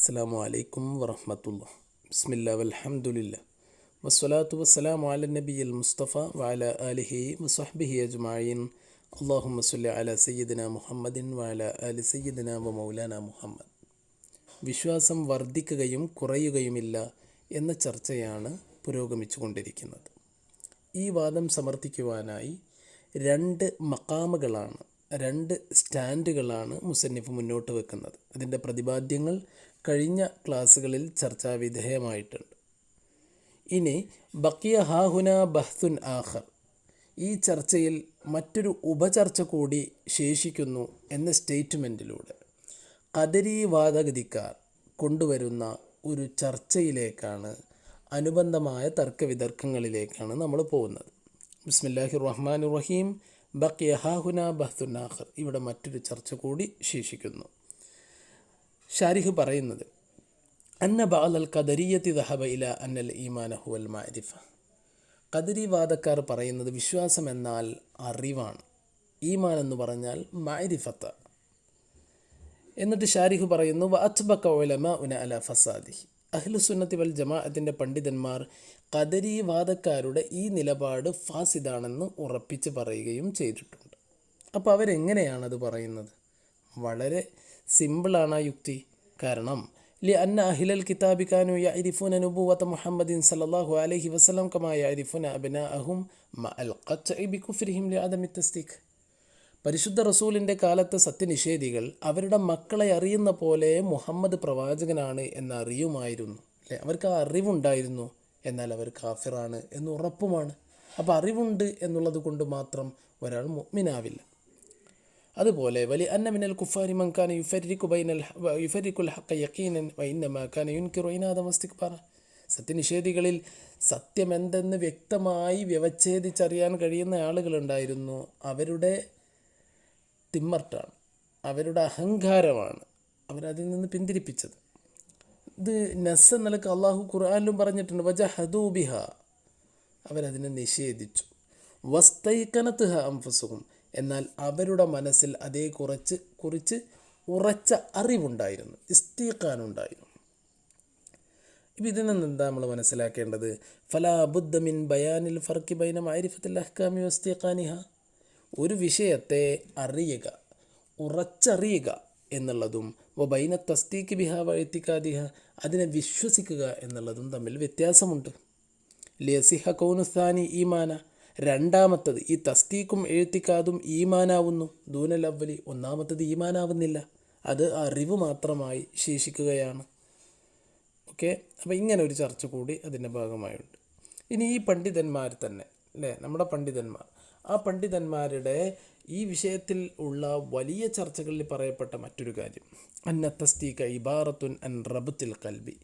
അസ്സലാമു അലൈക്കും വറഹ്മത്തുള്ളാഹി. ബിസ്മില്ലാ വൽഹംദുലില്ലാ വസ്സലാത്തു വസ്സലാമു അലാ നബിയിൽ മുസ്തഫ വഅലാ ആലിഹി വസഹ്ബിഹി അജ്മഈൻ. അല്ലാഹുമ്മ സ്വല്ലി അലാ സയ്യിദിനാ മുഹമ്മദിൻ വഅലാ ആലി സയ്യിദിനാ വമൗലാനാ മുഹമ്മദ്. വിശ്വാസം വർദ്ധിക്കുകയും കുറയുകയുമില്ല എന്ന ചർച്ചയാണ് പുരോഗമിച്ചു കൊണ്ടിരിക്കുന്നത്. ഈ വാദം സമർത്ഥിക്കുവാനായി രണ്ട് മഖാമുകളാണ്, രണ്ട് സ്റ്റാൻഡുകളാണ് മുസന്നിഫ് മുന്നോട്ട് വെക്കുന്നത്. അതിൻ്റെ പ്രതിപാദ്യങ്ങൾ കഴിഞ്ഞ ക്ലാസ്സുകളിൽ ചർച്ചാ വിധേയമായിട്ടുണ്ട്. ഇനി ബക്കിയ ഹാഹുന ബഹ്തുൻ ആഖർ, ഈ ചർച്ചയിൽ മറ്റൊരു ഉപചർച്ച കൂടി ശേഷിക്കുന്നു എന്ന സ്റ്റേറ്റ്മെൻറ്റിലൂടെ ഖദരി വാദഗതിക്കാർ കൊണ്ടുവരുന്ന ഒരു ചർച്ചയിലേക്കാണ്, അനുബന്ധമായ തർക്കവിതർക്കങ്ങളിലേക്കാണ് നമ്മൾ പോകുന്നത്. ബിസ്മില്ലാഹിർ റഹ്മാനിർ റഹീം. ബക്കിയ ഹാഹുന ബഹ്തുൻ ആഖർ, ഇവിടെ മറ്റൊരു ചർച്ച കൂടി ശേഷിക്കുന്നു. ഷാരിഹ് പറയുന്നത് അന്ന ബഅദൽ ഖദരിയ്യത്തി ദഹബ ഇല അന്നൽ ഈമാന ഹുവൽ മഅരിഫ. ഖദരി വാദക്കാർ പറയുന്നത് വിശ്വാസം എന്നാൽ അറിവാണ്, ഈമാൻ എന്ന് പറഞ്ഞാൽ മഅരിഫത്ത. എന്നിട്ട് ഷാരിഹ് പറയുന്നു വഅത്ബക ഉലമാഉന അലാ ഫസാദിഹി. അഹ്ലുസുന്നത്തി വൽ ജമാഅത്തിൻ്റെ പണ്ഡിതന്മാർ ഖദരി വാദക്കാരുടെ ഈ നിലപാട് ഫാസിദാണെന്ന് ഉറപ്പിച്ച് പറയുകയും ചെയ്തിട്ടുണ്ട്. അപ്പോൾ അവരെങ്ങനെയാണത് പറയുന്നത്? വളരെ സിമ്പിളാണ് ആ യുക്തി. കാരണം لأن أهل الكتاب كانوا يعرفون نبوة محمد صلى الله عليه وسلم كما يعرفون أبناءهم مع القطع بكفرهم لعدم التصديق. പരിശുദ്ധ റസൂലിൻ്റെ കാലത്തെ സത്യനിഷേധികൾ അവരുടെ മക്കളെ അറിയുന്ന പോലെ മുഹമ്മദ് പ്രവാചകനാണ് എന്ന് അറിയുമായിരുന്നു, അല്ലേ? അവർക്ക് ആ അറിവുണ്ടായിരുന്നു, എന്നാൽ അവർ കാഫിറാണ് എന്ന് ഉറപ്പുമാണ്. അപ്പോൾ അറിവുണ്ട് എന്നുള്ളത് കൊണ്ട് മാത്രം ഒരാൾ മുഅ്മിനാവില്ല. അതുപോലെ വലി അന്ന മിനൽ കുഫാരി മൻ കാന യുഫരിഖുൽ ഹഖ യഖീനൻ വഇന്നമാ കാന യുൻകിറു ഇനാദൻ വസ്തിക്ബാറ. സത്യനിഷേധികളിൽ സത്യമെന്തെന്ന് വ്യക്തമായി വ്യവച്ഛേദിച്ചറിയാൻ കഴിയുന്ന ആളുകളുണ്ടായിരുന്നു. അവരുടെ തിമ്മർട്ടാണ്, അവരുടെ അഹങ്കാരമാണ് അവരതിൽ നിന്ന് പിന്തിരിപ്പിച്ചത്. ഇത് നസ് നിലക്ക് അള്ളാഹു ഖുർആനിലും പറഞ്ഞിട്ടുണ്ട്, വജഹദൂ ബിഹ, അവരതിനെ നിഷേധിച്ചു. വസ്തൈഖനത്ഹ അൻഫുസുഹും, എന്നാൽ അവരുടെ മനസ്സിൽ കുറിച്ച് ഉറച്ച അറിവുണ്ടായിരുന്നു, ഇസ്തീഖാനുണ്ടായിരുന്നു. ഇപ്പം ഇതിൽ നിന്ന് എന്താ നമ്മൾ മനസ്സിലാക്കേണ്ടത്? ഫലാ ബുദ്ദ മിൻ ബയാനിൽ ഫർഖി ബൈന മഅരിഫത്തിൽ അഹ്കാമി വസ്തീഖാനിഹ. ഒരു വിഷയത്തെ അറിയുക, ഉറച്ചറിയുക എന്നുള്ളതും വബൈന തസ്ദീഖ് ബിഹ വഇത്തിഖാദിഹ, അതിനെ വിശ്വസിക്കുക എന്നുള്ളതും തമ്മിൽ വ്യത്യാസമുണ്ട്. ലിയസിഹ കൗനു സാനി ഈമാന, രണ്ടാമത്തത് ഈ തസ്ദീഖും എഴുത്തിക്കാതും ഈമാനാവുന്നു. ദൂനൽ അവ്വലി, ഒന്നാമത്തത് ഈമാനാവുന്നില്ല, അത് അറിവ് മാത്രമായി ശേഷിക്കുകയാണ്. ഓക്കെ, അപ്പോൾ ഇങ്ങനെ ഒരു ചർച്ച കൂടി അതിൻ്റെ ഭാഗമായുണ്ട്. ഇനി ഈ പണ്ഡിതന്മാർ തന്നെ, അല്ലേ, നമ്മുടെ പണ്ഡിതന്മാർ, ആ പണ്ഡിതന്മാരുടെ ഈ വിഷയത്തിൽ ഉള്ള വലിയ ചർച്ചകളിൽ പറയപ്പെട്ട മറ്റൊരു കാര്യം, അന്ന തസ്ദീഖ ഇബാറത്തുൻ അൻ റബ്ത്തിൽ ഖൽബി.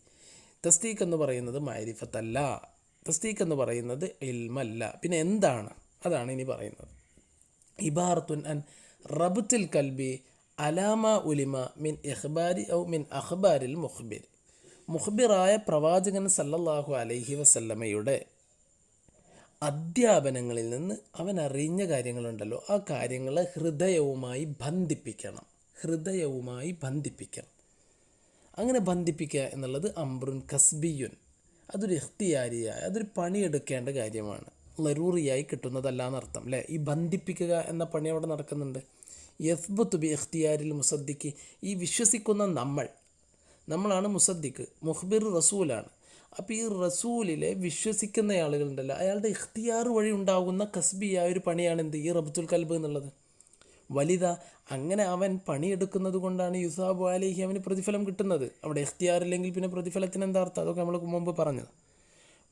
തസ്ദീഖ് എന്ന് പറയുന്നത് മഅരിഫത്തല്ല, തസ്ദീഖ് എന്ന് പറയുന്നത് ഇൽമല്ല. പിന്നെ എന്താണ്? അതാണ് ഇനി പറയുന്നത്. ഇബാറത്തുൻ അൻ റബ്ത്തിൽ ഖൽബി അലാമ ഉലിമ മിൻ ഇഖ്ബാരി ഔ മിൻ അഖ്ബാരിൽ മുഖ്ബിർ. മുഖ്ബിറായ പ്രവാചകൻ സല്ലല്ലാഹു അലൈഹി വസല്ലമയുടെ അധ്യാപനങ്ങളിൽ നിന്ന് അവൻ അറിഞ്ഞ കാര്യങ്ങളുണ്ടല്ലോ, ആ കാര്യങ്ങളെ ഹൃദയവുമായി ബന്ധിപ്പിക്കണം. അങ്ങനെ ബന്ധിപ്പിക്കുക എന്നുള്ളത് അംറുൻ കസ്ബിയുൻ, അതൊരു ഇഖ്തിയാരിയായ, അതൊരു പണിയെടുക്കേണ്ട കാര്യമാണ്, ലറൂറിയായി കിട്ടുന്നതല്ല എന്നർത്ഥം, അല്ലേ? ഈ ബന്ധിപ്പിക്കുക എന്ന പണി അവിടെ നടക്കുന്നുണ്ട്. യസ്ബുത്ത് ബി ഇഖ്തിയാരിൽ മുസദ്ദിഖ്, ഈ വിശ്വസിക്കുന്ന നമ്മളാണ് മുസദ്ദിഖ്, മുഖ്ബിർ റസൂലാണ്. അപ്പോൾ ഈ റസൂലിലെ വിശ്വസിക്കുന്ന ആളുകളുണ്ടല്ലോ, അയാളുടെ ഇഖ്തിയാർ വഴി ഉണ്ടാകുന്ന കസ്ബിയായ ഒരു പണിയാണ് എന്ത്? ഈ റബ്ത്തുൽ ഖൽബ് എന്നുള്ളത്. വലുത അങ്ങനെ അവൻ പണിയെടുക്കുന്നത് കൊണ്ടാണ് യുസാബു അലൈഹി, അവന് പ്രതിഫലം കിട്ടുന്നത്. അവിടെ ഇഖ്തിയാറില്ലെങ്കിൽ പിന്നെ പ്രതിഫലത്തിന് എന്താ അർത്ഥം? അതൊക്കെ നമ്മൾ മുമ്പ് പറഞ്ഞത്.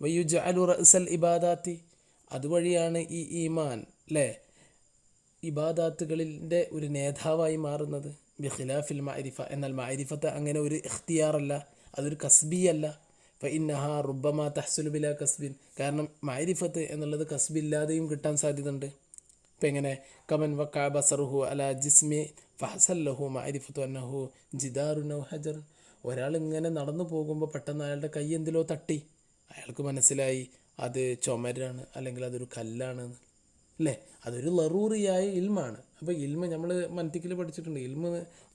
വയുജഅലു റഅ്സൽ ഇബാദാത്തി, അതുവഴിയാണ് ഈ ഈമാൻ, അല്ലേ, ഇബാദാത്തുകളിൻ്റെ ഒരു നേതാവായി മാറുന്നത്. ബിഖിലാഫിൽ മഅരിഫ, എന്നാൽ മഅരിഫത്ത് അങ്ങനെ ഒരു ഇഖ്തിയാറല്ല, അതൊരു കസ്ബിയല്ല. ഫഇന്നഹ റുബ്ബമാ തഹ്സുലു ബിലാ കസ്ബിൻ, കാരണം മഅരിഫത്ത് എന്നുള്ളത് കസ്ബില്ലാതെയും കിട്ടാൻ സാധ്യതയുണ്ട്. ഇപ്പം എങ്ങനെ? കമൻ വഖഅ ബസറുഹു അലാ ജിസ്മി ഫഹസല്ലഹു മഅരിഫത്തു അന്നഹു ജിദാറുൻ ഔ ഹജർ. ഒരാളിങ്ങനെ നടന്നു പോകുമ്പോൾ പെട്ടെന്ന് അയാളുടെ കൈ എന്തിലോ തട്ടി, അയാൾക്ക് മനസ്സിലായി അത് ചുമരാണ് അല്ലെങ്കിൽ അതൊരു കല്ലാണ്, അല്ലേ? അതൊരു ലറൂറിയായ ഇൽമാണ്. അപ്പോൾ ഇൽമ നമ്മൾ മന്തിക്കിൽ പഠിച്ചിട്ടുണ്ട്, ഇൽമ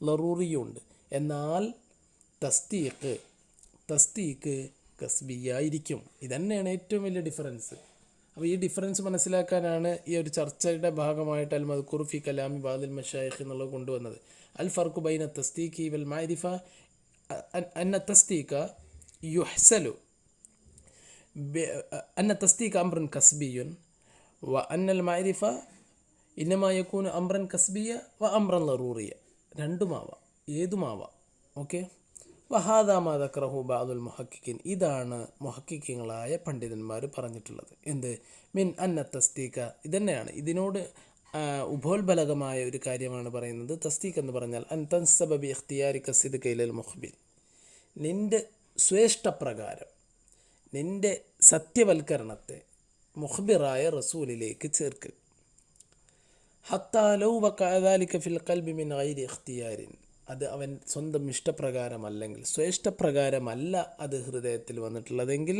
ലറൂറിയുണ്ട്. എന്നാൽ തസ്തീക്ക് കസ്ബിയായിരിക്കും. ഇതന്നെയാണ് ഏറ്റവും വലിയ ഡിഫറൻസ്. അപ്പോൾ ഈ ഡിഫറൻസ് മനസ്സിലാക്കാനാണ് ഈ ഒരു ചർച്ചയുടെ ഭാഗമായിട്ട് അൽ മദ്കൂർ ഫി കലാമി ബാദിൽ മശായിഖ് എന്നുള്ളത് കൊണ്ടുവന്നത്. അൽ ഫർഖു ബൈന തസ്തീഖി വൽ മഅരിഫ അന്ന തസ്തീഖ യുഹ്സലു അന്ന തസ്തീഖ അംറൻ കസ്ബിയുൻ വ അന്നൽ മഅരിഫ ഇന്നമാ യകൂനു അംറൻ കസ്ബിയ വ അംറൻ ലറൂറിയ. രണ്ടുമാവാം, ഏതുമാവാം. ഓക്കെ. വഹാദാ മാ ദക്കറഹു ബഅദുൽ മുഹക്കിക്കിൻ. ഇതാണ് മുഹക്കിക്കുകളായ പണ്ഡിതന്മാർ പറഞ്ഞിട്ടുള്ളത്. എന്ത്? മിൻ അന്ന തസ്തീഖ. ഇതന്നെയാണ് ഇതിനോട് ഉപോത്ബലകമായ ഒരു കാര്യമാണ് പറയുന്നത്. തസ്തീഖ് എന്ന് പറഞ്ഞാൽ അൻ തൻസബ ബി ഇഖ്തിയാരിക സിദ്ഖ ഇലൽ മുഖ്ബിർ. നിൻ്റെ സ്വേഷ്ടപ്രകാരം നിൻ്റെ സത്യവൽക്കരണത്തെ മുഖ്ബിറായ റസൂലിലേക്ക് ചേർക്ക്. ഹത്താ ലൗ വഖഅ ദാലിക ഫിൽ ഖൽബി മിൻ ഗൈരി ഇഖ്തിയാരിൻ. അത് അവൻ സ്വന്തം ഇഷ്ടപ്രകാരമല്ലെങ്കിൽ സ്വേഷ്ടപ്രകാരമല്ല അത് ഹൃദയത്തിൽ വന്നിട്ടുള്ളതെങ്കിൽ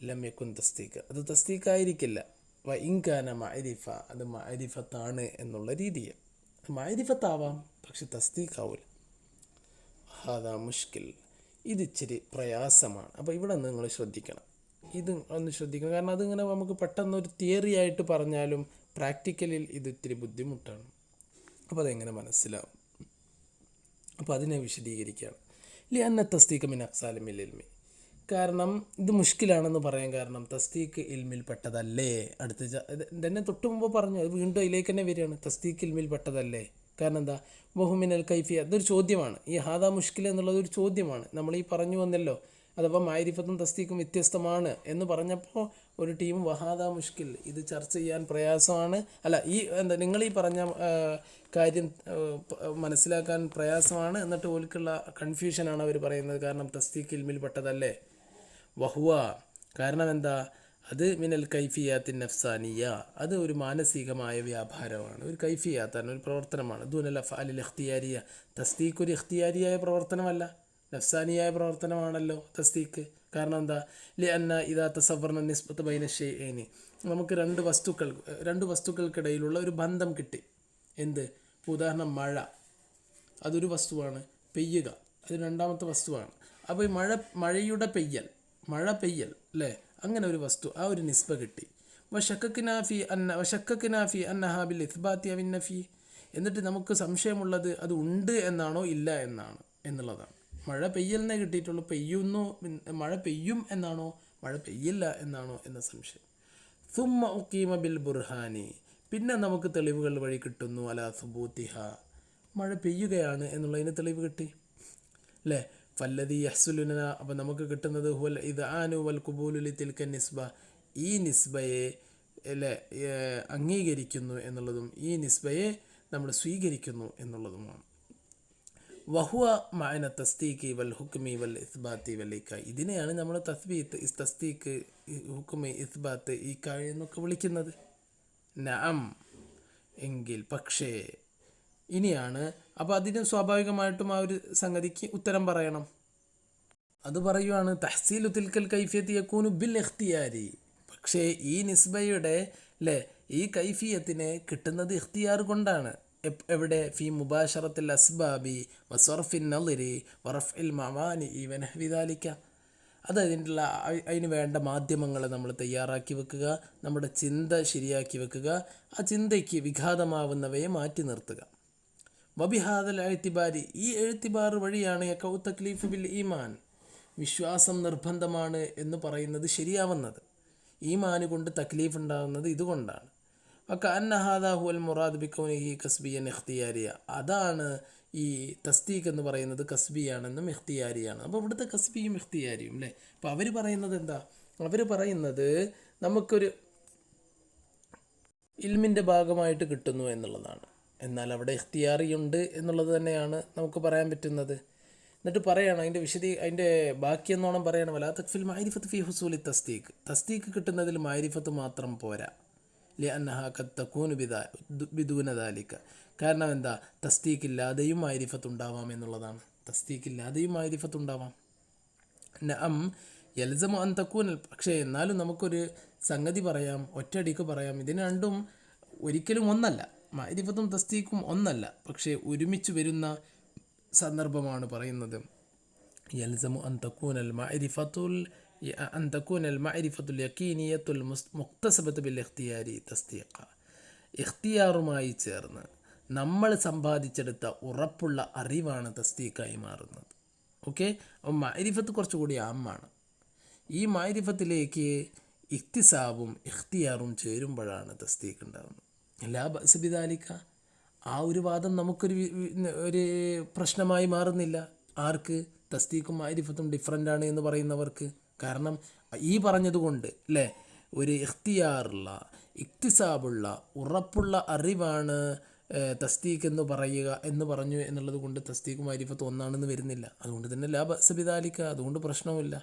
ലം യകുൻ തസ്തീഖ്. അത് തസ്തീഖായിരിക്കില്ല. വ ഇൻകാന മഅരിഫ. അത് മഅരിഫത്താണ് എന്നുള്ള രീതിയിൽ. മഅരിഫത്താവാം, പക്ഷെ തസ്തീഖാവില്ല. ഹാദാ മുഷ്കിൽ. ഇത് ഇച്ചിരി പ്രയാസമാണ്. അപ്പോൾ ഇവിടെ നിങ്ങൾ ശ്രദ്ധിക്കണം. ഇത് ഒന്ന് ശ്രദ്ധിക്കണം. കാരണം അതിങ്ങനെ നമുക്ക് പെട്ടെന്നൊരു തിയറി ആയിട്ട് പറഞ്ഞാലും പ്രാക്ടിക്കലിൽ ഇത് ഇത്തിരി ബുദ്ധിമുട്ടാണ്. അപ്പോൾ അതെങ്ങനെ മനസ്സിലാവും? അപ്പോൾ അതിനെ വിശദീകരിക്കുകയാണ്. ലിഅന്ന തസ്തീഖ് മിൻ അഖ്സാലിൽ ഇൽമി. കാരണം ഇത് മുഷ്കിലാണെന്ന് പറയാൻ കാരണം തസ്തീഖ് ഇൽമിൽ പെട്ടതല്ലേ. തന്നെ തൊട്ട് മുമ്പ് പറഞ്ഞു, അത് വീണ്ടും അതിലേക്ക് തന്നെ വരികയാണ്. തസ്തീഖ് ഇൽമിൽ പെട്ടതല്ലേ. കാരണം എന്താ? ബഹുമിനൽ കൈഫിയ. അതൊരു ചോദ്യമാണ്. ഈ ഹാദാ മുഷ്കിൽ എന്നുള്ളത് ഒരു ചോദ്യമാണ്. നമ്മൾ ഈ പറഞ്ഞു വന്നല്ലോ, അഥവാ മാരിഫത്തും തസ്തീഖും വ്യത്യസ്തമാണ് എന്ന് പറഞ്ഞപ്പോൾ ഒരു ടീം വഹാദാ മുഷ്കിൽ, ഇത് ചർച്ച ചെയ്യാൻ പ്രയാസമാണ്. അല്ല, ഈ നിങ്ങൾ ഈ പറഞ്ഞ കാര്യം മനസ്സിലാക്കാൻ പ്രയാസമാണ്. എന്നിട്ട് ഓൽക്കുള്ള കൺഫ്യൂഷനാണ് അവർ പറയുന്നത്. കാരണം തസ്തീഖ് ഇൽമിൽ പെട്ടതല്ലേ. വഹുവ. കാരണം എന്താ? അത് മിനൽ കൈഫിയാത്തിൻ നഫ്സാനിയ. അത് ഒരു മാനസികമായ വ്യാപാരമാണ്, ഒരു കൈഫിയാത്താണ്, ഒരു പ്രവർത്തനമാണ്. ദൂനൽ അഫ്ആലിൽ ഇഖ്തിയാരിയ. തസ്തീഖ് ഒരു ഇഖ്തിയാരിയായ പ്രവർത്തനമല്ല, നഫ്സാനിയായ പ്രവർത്തനമാണല്ലോ തസ്തീഖ്. കാരണം എന്താ? ലിഅന്ന ഇദാ തസവ്വർന നിസ്ബത്ത് ബൈന ഷൈഇനി. നമുക്ക് രണ്ട് വസ്തുക്കൾക്കിടയിലുള്ള ഒരു ബന്ധം കിട്ടി. എന്ത്? ഉദാഹരണം മഴ, അതൊരു വസ്തുവാണ്. പെയ്യുക, അത് രണ്ടാമത്തെ വസ്തുവാണ്. അപ്പോൾ ഈ മഴ പെയ്യൽ അല്ലേ, അങ്ങനെ ഒരു വസ്തു, ആ ഒരു നിസ്ബ കിട്ടി. വശക്കക്കിനാഫി അന്നഹാബിൽ ഇത്ബാത്തി അവിൻ നഫി. എന്നിട്ട് നമുക്ക് സംശയമുള്ളത് അത് ഉണ്ട് എന്നാണോ ഇല്ല എന്നാണ് എന്നുള്ളതാണ്. മഴ പെയ്യലിനെ കിട്ടിയിട്ടുള്ളൂ. മഴ പെയ്യും എന്നാണോ മഴ പെയ്യില്ല എന്നാണോ എന്ന സംശയം. സുമ്മ ഉഖീമ ബിൽ ബുർഹാനി. പിന്നെ നമുക്ക് തെളിവുകൾ വഴി കിട്ടുന്നു അലാ സുബൂത്തിഹ. മഴ പെയ്യുകയാണ് എന്നുള്ളതിന് തെളിവ് കിട്ടി അല്ലേ. ഫല്ലദി യഹ്സുലുന. അപ്പം നമുക്ക് കിട്ടുന്നത് ഹുവൽ ഇദ്ആനു വൽ ഖുബൂലു ലിതിൽക നിസ്ബ. ഈ നിസ്ബയെ അല്ലേ അംഗീകരിക്കുന്നു എന്നുള്ളതും ഈ നിസ്ബയെ നമ്മൾ സ്വീകരിക്കുന്നു എന്നുള്ളതുമാണ്. വഹുവ മഅന തസ്തീഖി വൽ ഹുക്മി വൽ ഇസ്ബാത്തി വൽ ഇക്കാ. ഇതിനെയാണ് നമ്മൾ തസ്തീഖ്, ഹുക്മി, ഇസ്ബാത്ത്, ഇക്കാ എന്നൊക്കെ വിളിക്കുന്നത്. നഅം എങ്കിൽ, പക്ഷേ. ഇനിയാണ് അപ്പോൾ അതിന് സ്വാഭാവികമായിട്ടും ആ ഒരു സംഗതിക്ക് ഉത്തരം പറയണം. അത് പറയുവാണ് തഹ്സീലു തിൽക്കൽ കൈഫിയത്ത് യകൂനു ബിൽ ഇഖ്തിയാരി. പക്ഷേ ഈ നിസ്ബയുടെ അല്ലേ ഈ കൈഫിയത്തിനെ കിട്ടുന്നത് ഇഖ്തിയാർ കൊണ്ടാണ്. എവിടെ? ഫി മുബാശറത്തിൽ അസ്ബാബി വസ്വർഫിൻ നളിരി വറഫ്ഇൽ മവാനി വനഹ്വി ദാലിക. അത് അതിന് വേണ്ട മാധ്യമങ്ങളെ നമ്മൾ തയ്യാറാക്കി വെക്കുക, നമ്മുടെ ചിന്ത ശരിയാക്കി വെക്കുക, ആ ചിന്തയ്ക്ക് വിഘാതമാവുന്നവയെ മാറ്റി നിർത്തുക. വബിഹാദൽ എഴുത്തിബാരി. ഈ എഴുത്തിബാർ വഴിയാണ് യഖഉ തക്ലീഫ് ബിൽ ഈമാൻ. വിശ്വാസം നിർബന്ധമാണ് എന്ന് പറയുന്നത് ശരിയാവുന്നത്. ഈമാന് കൊണ്ട് തക്ലീഫ് ഉണ്ടാകുന്നത് ഇതുകൊണ്ടാണ്. വകഅന്ന ഹാദാ ഹുവൽ മുറാദ് ബികൗനിഹി കസ്ബിയൻ ഇഖ്തിയാരിയ. അതാണ് ഈ തസ്തീഖ് എന്ന് പറയുന്നത് കസ്ബിയാണെന്നും ഇഖ്തിയാരിയാണ്. അപ്പോൾ ഇവിടുത്തെ കസ്ബിയും ഇഖ്തിയാരിയും അല്ലേ. അപ്പോൾ അവർ പറയുന്നത് എന്താ? അവർ പറയുന്നത് നമുക്കൊരു ഇൽമിൻ്റെ ഭാഗമായിട്ട് കിട്ടുന്നു എന്നുള്ളതാണ്. എന്നാൽ അവിടെ ഇഖ്തിയാറിയുണ്ട് എന്നുള്ളത് തന്നെയാണ് നമുക്ക് പറയാൻ പറ്റുന്നത്. എന്നിട്ട് പറയണം അതിൻ്റെ ബാക്കിയെന്നോണം പറയണം. വലാ തക്ഫിൽ മഅരിഫത്ത് ഫി ഹുസൂലി തസ്തീഖ്. തസ്തീഖ് കിട്ടുന്നതിൽ മഅരിഫത്ത് മാത്രം പോരാ. ലിഅന്നഹാ ഖദ് തകൂനു ബിദൂന ദാലിക. കാരണം എന്താ? തസ്തീഖ് ഇല്ലാതെയും മഅരിഫത്ത് ഉണ്ടാവാം എന്നുള്ളതാണ്. തസ്തീഖ് ഇല്ലാതെയും മഅരിഫത്ത് ഉണ്ടാവാം. നഅം യൽസമു അൻ തകൂനൽ. പക്ഷേ എന്നാലും നമുക്കൊരു സംഗതി പറയാം, ഒറ്റയടിക്ക് പറയാം, ഇതിന് രണ്ടും ഒരിക്കലും ഒന്നല്ല. മഅരിഫത്തും തസ്തീഖും ഒന്നല്ല, പക്ഷേ ഒരുമിച്ച് വരുന്ന സന്ദർഭമാണ് പറയുന്നത്. يلزم أن تكون المعرفة اليقينية المكتسبة بالاختيار تصديقا. ഇഖ്തിയാറുമായി ചേർന്ന് നമ്മൾ സമ്പാദിച്ചെടുത്ത ഉറപ്പുള്ള അറിവാണ് തസ്ദീഖായി മാറുന്നത്. ഓക്കെ, അപ്പം മഅരിഫത്ത് കുറച്ചുകൂടി ആമാണ്. ഈ മഅരിഫത്തിലേക്ക് ഇക്തിസാബും ഇഖ്തിയാറും ചേരുമ്പോഴാണ് തസ്ദീഖ് ഉണ്ടാകുന്നത്. ലാ ബഅസ ബിദാലിക. ആ ഒരു വാദം ഒരു പ്രശ്നമായി മാറുന്നില്ല. ആർക്ക്? തസ്ദീഖും മഅരിഫത്തും ഡിഫറൻ്റാണ് എന്ന് പറയുന്നവർക്ക്. കാരണം ഈ പറഞ്ഞതുകൊണ്ട് അല്ലേ, ഒരു ഇഖ്തിയാറുള്ള ഇക്തിസാബുള്ള ഉറപ്പുള്ള അറിവാണ് തസ്ദീഖ് എന്ന് പറഞ്ഞു എന്നുള്ളത് കൊണ്ട് തസ്ദീഖും മഅരിഫത്തും ഒന്നാണെന്ന് വരുന്നില്ല. അതുകൊണ്ട് തന്നെ ലാ ബഅസ ബിദാലിക, അതുകൊണ്ട് പ്രശ്നമില്ല.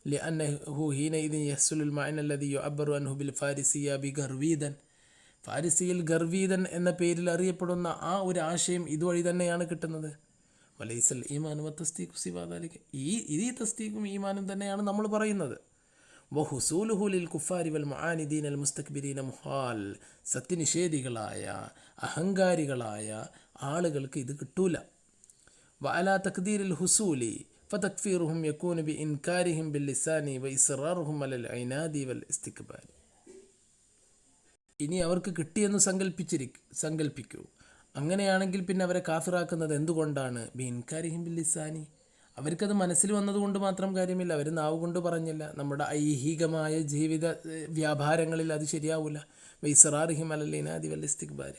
ലിഅന്നഹു ഹീനഇദിൻ യഹ്സുലുൽ മഅന അല്ലദി യുഅബ്ബറു അൻഹു ബിൽ ഫാരിസിയ്യ ബിഗർവീദൻ. ഫാരിസിയിൽ ഗർവീദൻ എന്ന പേരിൽ അറിയപ്പെടുന്ന ആ ഒരു ആശയം ഇതുവഴി തന്നെയാണ് കിട്ടുന്നത്. വലൈസൽ ഈമാനു വത്തസ്ദീഖു സിവാ ദാലിക. ഈ തസ്ദീഖും ഈമാനും തന്നെയാണ് നമ്മൾ പറയുന്നത്. വഹുസൂലുഹു ലിൽ കുഫാരി വൽ മുആനിദീന അൽ മുസ്തക്ബിരീന മുഹാൽ. സത്യനിഷേധികളായ അഹങ്കാരികളായ ആളുകൾക്ക് ഇത് കിട്ടൂല. വഅലാ തഖ്ദീരിൽ ഹുസൂലി ഫതക്ഫീറുഹും യകൂനു ബിഇൻകാരിഹിം ബിൽ ലിസാനി വഇസ്റാറുഹും അലൽ ഇനാദി വൽ ഇസ്തിക്ബാർ. ഇനി അവർക്ക് കിട്ടിയെന്ന് സങ്കല്പിക്കൂ. അങ്ങനെയാണെങ്കിൽ പിന്നെ അവരെ കാഫിറാക്കുന്നത് എന്തുകൊണ്ടാണ്? ബിഇൻകാരിഹിം ബിൽ ലിസാനി. അവർക്കത് മനസ്സിൽ വന്നതുകൊണ്ട് മാത്രം കാര്യമില്ല. അവർ നാവ് കൊണ്ട് പറഞ്ഞില്ല. നമ്മുടെ ഐഹികമായ ജീവിത വ്യാപാരങ്ങളിൽ അത് ശരിയാവില്ല. വൈസറാറിഹിം അലൽ ഇനാദി വൽ ഇസ്തിക്ബാർ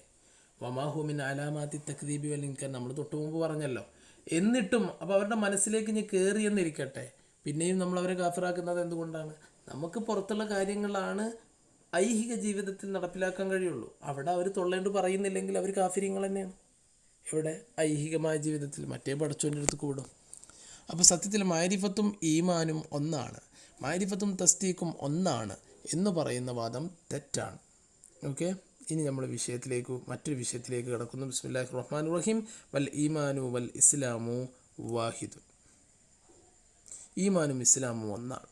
വമാഹു മിൻ അലാമാത്തി തക്ദീബി വൽ ഇൻകാർ. നമ്മൾ തൊട്ട് മുമ്പ് പറഞ്ഞല്ലോ. എന്നിട്ടും അപ്പോൾ അവരുടെ മനസ്സിലേക്ക് ഇനി കയറിയെന്നിരിക്കട്ടെ, പിന്നെയും നമ്മൾ അവരെ കാഫിറാക്കുന്നത് എന്തുകൊണ്ടാണ്? നമുക്ക് പുറത്തുള്ള കാര്യങ്ങളാണ് ഐഹിക ജീവിതത്തിൽ നടപ്പിലാക്കാൻ കഴിയുള്ളൂ. അവിടെ അവർ തൊള്ളേണ്ട് പറയുന്നില്ലെങ്കിൽ അവർ കാഫിര്യങ്ങൾ തന്നെയാണ്. ഇവിടെ ഐഹികമായ ജീവിതത്തിൽ മറ്റേ പടച്ചോൻ്റെ അടുത്ത് കൂടും. അപ്പോൾ സത്യത്തിൽ മഅരിഫത്തും ഈമാനും ഒന്നാണ്, മഅരിഫത്തും തസ്ദീഖും ഒന്നാണ് എന്ന് പറയുന്ന വാദം തെറ്റാണ്. ഓക്കെ, ഇനി നമ്മൾ മറ്റൊരു വിഷയത്തിലേക്ക് കിടക്കുന്നു. ബിസ്മില്ലാഹിർ റഹ്മാനിർ റഹീം. വൽ ഈമാനു വൽ ഇസ്ലാമു വാഹിദ്. ഈമാനും ഇസ്ലാമും ഒന്നാണ്.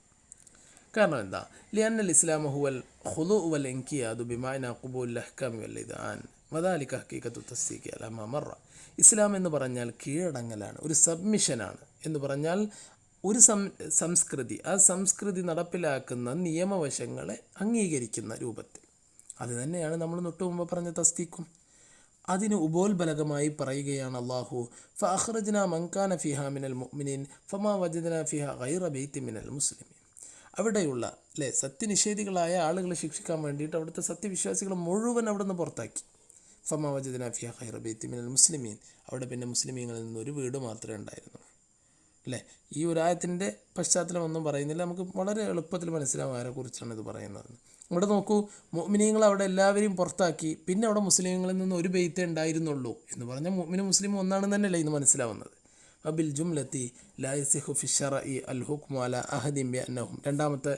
കാരണം എന്താ? ലിഅന്നൽ ഇസ്ലാമു ഹുവൽ ഖുദൂഉ വൽ ഇൻഖിയാദു ബിമഅന ഖുബൂലുൽ അഹ്കാമി വൽ ഇദ്ആൻ വദാലിക ഹഖീഖത്തു തസ്ദീഖി അലാ മാ മറ. ഇസ്ലാം എന്ന് പറഞ്ഞാൽ കീഴടങ്ങലാണ്, ഒരു സബ്മിഷനാണ്. എന്ന് പറഞ്ഞാൽ ഒരു സംസ്കൃതി, ആ സംസ്കൃതി നടപ്പിലാക്കുന്ന നിയമവശങ്ങളെ അംഗീകരിക്കുന്ന രൂപത്തിൽ. അത് തന്നെയാണ് നമ്മൾ തൊട്ട് മുമ്പ് പറഞ്ഞ തസ്ദീഖും. അതിന് ഉപോത്ബലകമായി പറയുകയാണ് അല്ലാഹു, ഫഅഖ്റജ്നാ മൻ കാന ഫിഹാ മിനൽ മുഅ്മിനീൻ ഫമാ വജദ്നാ ഫിഹാ ഗൈറ ബൈത്തി മിനൽ മുസ്ലിമീൻ. അവിടെയുള്ള സത്യനിഷേധികളായ ആളുകളെ ശിക്ഷിക്കാൻ വേണ്ടിയിട്ട് അവിടുത്തെ സത്യവിശ്വാസികൾ മുഴുവൻ അവിടെ നിന്ന് പുറത്താക്കി. ഫമാ വജദ്നാ ഫിഹാ ഗൈറ ബൈത്തി മിനൽ മുസ്ലിമീൻ. അവിടെ പിന്നെ മുസ്ലിമീങ്ങളിൽ നിന്ന് ഒരു വീട് മാത്രമേ ഉണ്ടായിരുന്നുള്ളൂ. ഈ ഒരു ആയത്തിൻ്റെ പശ്ചാത്തലം ഒന്നും പറയുന്നില്ല. നമുക്ക് വളരെ എളുപ്പത്തിൽ മനസ്സിലാവും ആരെക്കുറിച്ചാണ് ഇത് പറയുന്നത്. ഇവിടെ നോക്കൂ, മുഅ്മിനീങ്ങൾ അവിടെ എല്ലാവരെയും പുറത്താക്കി. പിന്നെ അവിടെ മുസ്ലിങ്ങളിൽ നിന്ന് ഒരു ബെയ്ത്തേ ഉണ്ടായിരുന്നുള്ളൂ എന്ന് പറഞ്ഞാൽ മുഅ്മിനും മുസ്ലിമും ഒന്നാണെന്ന് തന്നെയല്ലേ ഇന്ന് മനസ്സിലാവുന്നത്. അബിൽ ജുംലത്തി ലാ യസിഹു ഫി ശറഇ അൽ ഹുക്മു അലാ അഹദിൻ ബിഅന്നഹും. രണ്ടാമത്തെ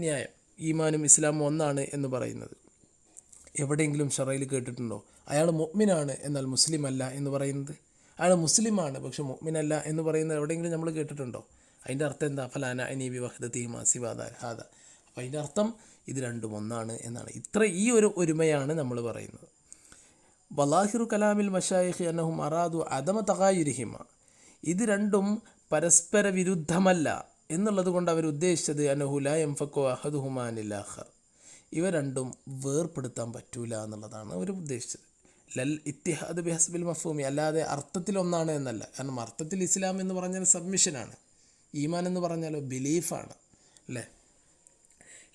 ന്യായം, ഈമാനും ഇസ്ലാമും ഒന്നാണ് എന്ന് പറയുന്നത് എവിടെയെങ്കിലും ഷറയിൽ കേട്ടിട്ടുണ്ടോ? അയാൾ മുഅ്മിനാണ് എന്നാൽ മുസ്ലിം അല്ല എന്ന് പറയുന്നത്. അയാൾ മുസ്ലിമാണ് പക്ഷെ മുഅ്മിനല്ല എന്ന് പറയുന്നത് എവിടെയെങ്കിലും നമ്മൾ കേട്ടിട്ടുണ്ടോ? അതിൻ്റെ അർത്ഥം എന്താ? ഫലാന അനീബി വഹ്ദത്തിഹിമാ സിവാദ ഹാദ. അപ്പോൾ അതിൻ്റെ അർത്ഥം ഇത് രണ്ടും ഒന്നാണ് എന്നാണ്. ഈ ഒരു ഒരുമയാണ് നമ്മൾ പറയുന്നത്. വലാഹിറു കലാമിൽ മശായിഖ് അന്നഹും അറാദു അദമ തഗായുരിഹിമ. ഇത് രണ്ടും പരസ്പര വിരുദ്ധമല്ല എന്നുള്ളത് കൊണ്ട് അവർ ഉദ്ദേശിച്ചത് അന്നഹു ലാ യൻഫഖു അഹദുഹുമാ അനിൽ ആഖർ. ഇവ രണ്ടും വേർപ്പെടുത്താൻ പറ്റൂല എന്നുള്ളതാണ് അവർ ഉദ്ദേശിച്ചത്. ലൽ ഇത്തിഹാദ് ബിഹസ്ബിൽ മഫ്ഹൂമി, അല്ലാതെ അർത്ഥത്തിലൊന്നാണ് എന്നല്ല. കാരണം അർത്ഥത്തിൽ ഇസ്ലാം എന്ന് പറഞ്ഞാൽ സബ്മിഷനാണ്, ഈമാൻ എന്ന് പറഞ്ഞാലോ ബിലീഫാണ് അല്ലേ.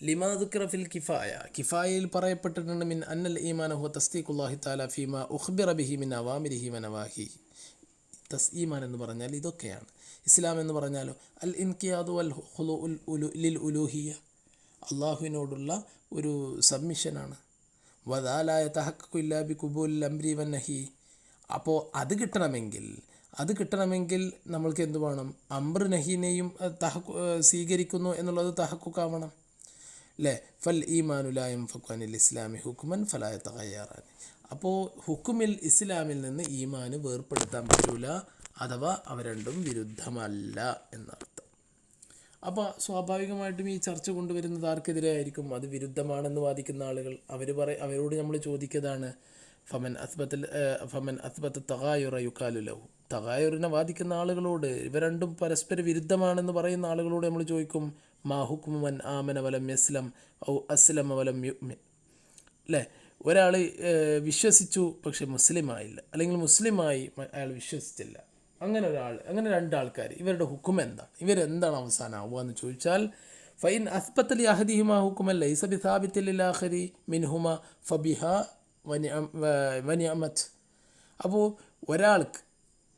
ലിമാ ദുക്ര ഫിൽ കിഫായ, കിഫായയിൽ പറയപ്പെട്ടിട്ടുണ്ട് മിൻ അന്നൽ ഈമാന ഹുവ തസ്ദീഖുല്ലാഹി തആല ഫീമാ ഉഖ്ബിറ ബിഹി മിൻ അവാമിരിഹി വ നവാഹിഹി. ഈമാൻ എന്ന് പറഞ്ഞാൽ ഇതൊക്കെയാണ്. ഇസ്ലാം എന്ന് പറഞ്ഞാലോ അൽ ഇൻഖിയാദു വൽ ഖുലൂഉ ലിൽ ഉലൂഹിയ്യ, അള്ളാഹുവിനോടുള്ള ഒരു സബ്മിഷനാണ്. വദാലായ തഹഖഖു ഇല്ലാ ബി ഖുബൂലിൽ അംരി വൻ നഹി. അപ്പോൾ അത് കിട്ടണമെങ്കിൽ നമ്മൾക്ക് എന്ത് വേണം? അംർ നഹീനെയും സ്വീകരിക്കുന്നു എന്നുള്ളത് തഹഖുഖാവണം അല്ലേ. ഫൽ ഈമാനു ലാ യൻഫഖു അനിൽ ഇസ്ലാമി ഹുക്മൻ ഫലാ യതഗയ്യറാൻ. അപ്പോൾ ഹുക്കുമിൽ ഇസ്ലാമിൽ നിന്ന് ഈമാന് വേർപ്പെടുത്താൻ പറ്റൂല, അഥവാ അവ രണ്ടും വിരുദ്ധമല്ല എന്നർത്ഥം. അപ്പോൾ സ്വാഭാവികമായിട്ടും ഈ ചർച്ച കൊണ്ടുവരുന്നത് ആർക്കെതിരെ ആയിരിക്കും? അത് വിരുദ്ധമാണെന്ന് വാദിക്കുന്ന ആളുകൾ. അവരോട് നമ്മൾ ചോദിക്കുന്നതാണ് ഫമൻ അസ്ബത്ത തഗായുറ യുഖാലു ലഹു. തഗായുറിനെ വാദിക്കുന്ന ആളുകളോട്, ഇവ രണ്ടും പരസ്പര വിരുദ്ധമാണെന്ന് പറയുന്ന ആളുകളോട് നമ്മൾ ചോദിക്കും, മാ ഹുക്മു മൻ ആമന വലം യസ്ലം ഔ അസ്ലമ വലം യുഅ്മിൻ. അല്ലേ, ഒരാൾ വിശ്വസിച്ചു പക്ഷെ മുസ്ലിമായില്ല, അല്ലെങ്കിൽ മുസ്ലിമായി അയാൾ വിശ്വസിച്ചില്ല, അങ്ങനെ രണ്ടാൾക്കാർ, ഇവരുടെ ഹുക്കും എന്താ, ഇവരെന്താണ് അവസാനമാവുക എന്ന് ചോദിച്ചാൽ, ഫൈൻ അസ്ബത്തലി അഹദിഹിമ ഹുക്കുമൻ ലൈസ ബിസാബിത്തിൽ ആഖിരി മിൻഹുമ ഫബിഹ വനിഅമത്. അപ്പോൾ ഒരാൾക്ക്,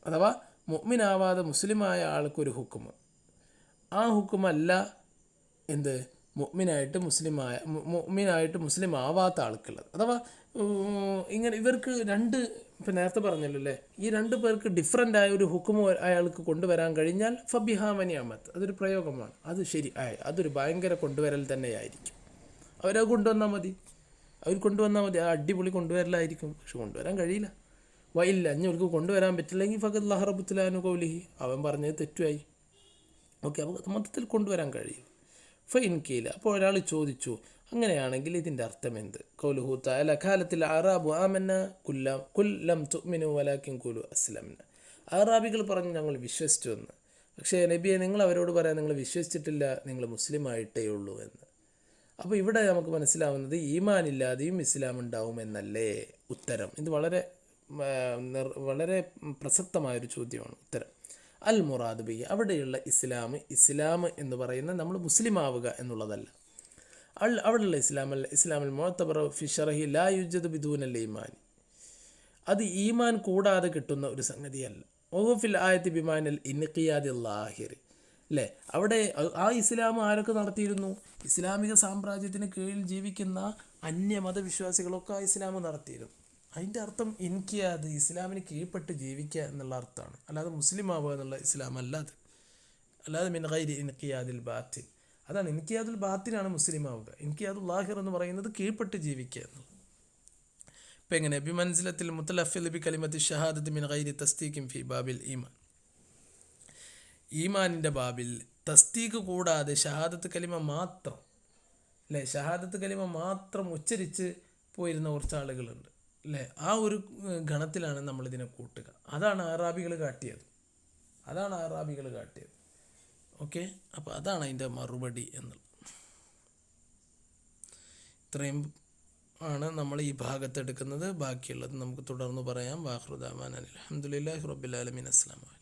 അഥവാ മുഅ്മിനാവാതെ മുസ്ലിമായ ആൾക്കൊരു ഹുക്കും, ആ ഹുക്കുമല്ല എന്ത് മുഅ്മിനായിട്ട് മുസ്ലിം ആവാത്ത ആൾക്കുള്ളത്. അഥവാ ഇങ്ങനെ ഇവർക്ക് ഇപ്പം നേരത്തെ പറഞ്ഞല്ലോ അല്ലേ, ഈ രണ്ട് പേർക്ക് ഡിഫറൻ്റ് ആയ ഒരു ഹുക്കും അയാൾക്ക് കൊണ്ടുവരാൻ കഴിഞ്ഞാൽ ഫബിഹാ വനിഅമത്ത്, അതൊരു പ്രയോഗമാണ്, അത് ശരി, അതൊരു ഭയങ്കര കൊണ്ടുവരൽ തന്നെയായിരിക്കും. അവരത് കൊണ്ടുവന്നാൽ മതി, ആ അടിപൊളി കൊണ്ടുവരലായിരിക്കും. പക്ഷെ കൊണ്ടുവരാൻ കഴിയില്ല. വയില്ല, അവർക്ക് കൊണ്ടുവരാൻ പറ്റില്ലെങ്കിൽ ഫഖദ് ലഹ റബ്ബുത്തുലാനു കൗലിഹി, അവൻ പറഞ്ഞത് തെറ്റുമായി. ഓക്കെ, അപ്പോൾ മൊത്തത്തിൽ കൊണ്ടുവരാൻ കഴിയും. ഫൈൻ കീല, അപ്പോൾ ഒരാൾ ചോദിച്ചു, അങ്ങനെയാണെങ്കിൽ ഇതിൻ്റെ അർത്ഥം എന്ത്? ഖൗലുഹു തആല ഖാലത്തിൽ അറാബു ആമന്ന കുല്ലം തുഅ്മിനു വലാകിൻ ഖുലു അസ്ലംന. അറാബികൾ പറഞ്ഞു ഞങ്ങൾ വിശ്വസിച്ചു എന്ന്, പക്ഷേ നബിയെ നിങ്ങൾ അവരോട് പറയാൻ നിങ്ങൾ വിശ്വസിച്ചിട്ടില്ല, നിങ്ങൾ മുസ്ലിം ആയിട്ടേ ഉള്ളൂ എന്ന്. അപ്പോൾ ഇവിടെ നമുക്ക് മനസ്സിലാവുന്നത് ഈമാനില്ലാതെയും ഇസ്ലാം ഉണ്ടാവും എന്നല്ലേ ഉത്തരം. ഇത് വളരെ പ്രസക്തമായൊരു ചോദ്യമാണ് ഉത്തരം. അൽ മുറാദ് ബി, അവിടെയുള്ള ഇസ്ലാം എന്ന് പറയുന്നത് നമ്മൾ മുസ്ലിം ആവുക എന്നുള്ളതല്ല. അവിടെയുള്ള ഇസ്ലാമൽ മുഅ്തബറ ഫി ശറഹി ലാ യുജദു ബിദൂനൽ ഈമാൻ, അത് ഈമാൻ കൂടാതെ കിട്ടുന്ന ഒരു സംഗതിയല്ല. ഓഫിൽ ആയത്തി ബിമാനൽ ഇൻഖിയാദി ലാഹിറി, അല്ലേ, അവിടെ ആ ഇസ്ലാം ആരൊക്കെ നടത്തിയിരുന്നു? ഇസ്ലാമിക സാമ്രാജ്യത്തിന് കീഴിൽ ജീവിക്കുന്ന അന്യമതവിശ്വാസികളൊക്കെ ആ ഇസ്ലാം നടത്തിയിരുന്നു. അതിൻ്റെ അർത്ഥം ഇൻഖിയാദ്, ഇസ്ലാമിന് കീഴ്പ്പെട്ട് ജീവിക്കുക എന്നുള്ള അർത്ഥമാണ്, അല്ലാതെ മുസ്ലിം ആവുക എന്നുള്ള ഇസ്ലാം അല്ലാതെ മിൻ ഗൈരി ഇൻഖിയാദിൽ ബാത്തിൻ. അതാണ് ഇൻഖിയാദുൽ ബാത്തിനാണ് മുസ്ലിം ആവുക. ഇൻഖിയാദുൽ ലാഹിർ എന്ന് പറയുന്നത് കീഴ്പ്പെട്ട് ജീവിക്കുക എന്നുള്ളത്. ഇപ്പം എങ്ങനെ ബിമൻസിലത്തിൽ മുത്തലഫിൽ ബി കലിമത്തി ഷഹാദത്ത് മിൻ ഗൈരി തസ്ദീഖിൻ ഫി ബാബിൽ ഈമാൻ, ഈമാനിൻ്റെ ബാബിൽ തസ്ദീഖ് കൂടാതെ ഷഹാദത്ത് കലിമ മാത്രം, അല്ലേ, ഷഹാദത്ത് കലിമ മാത്രം ഉച്ചരിച്ച് പോയിരുന്ന കുറച്ച് ആളുകളുണ്ട്, അല്ലേ. ആ ഒരു ഗണത്തിലാണ് നമ്മളിതിനെ കൂട്ടുക. അതാണ് അറാബികൾ കാട്ടിയത്. ഓക്കെ, അപ്പോൾ അതാണ് അതിൻ്റെ മറുപടി എന്നുള്ളത്. ഇത്രയും ആണ് നമ്മൾ ഈ ഭാഗത്തെടുക്കുന്നത്. ബാക്കിയുള്ളത് നമുക്ക് തുടർന്ന് പറയാം. വാഖിറു ദഅ്വാനാ അൽഹംദുലില്ലാഹി റബ്ബിൽ ആലമീൻ. അസ്സലാമു അലൈക്കും.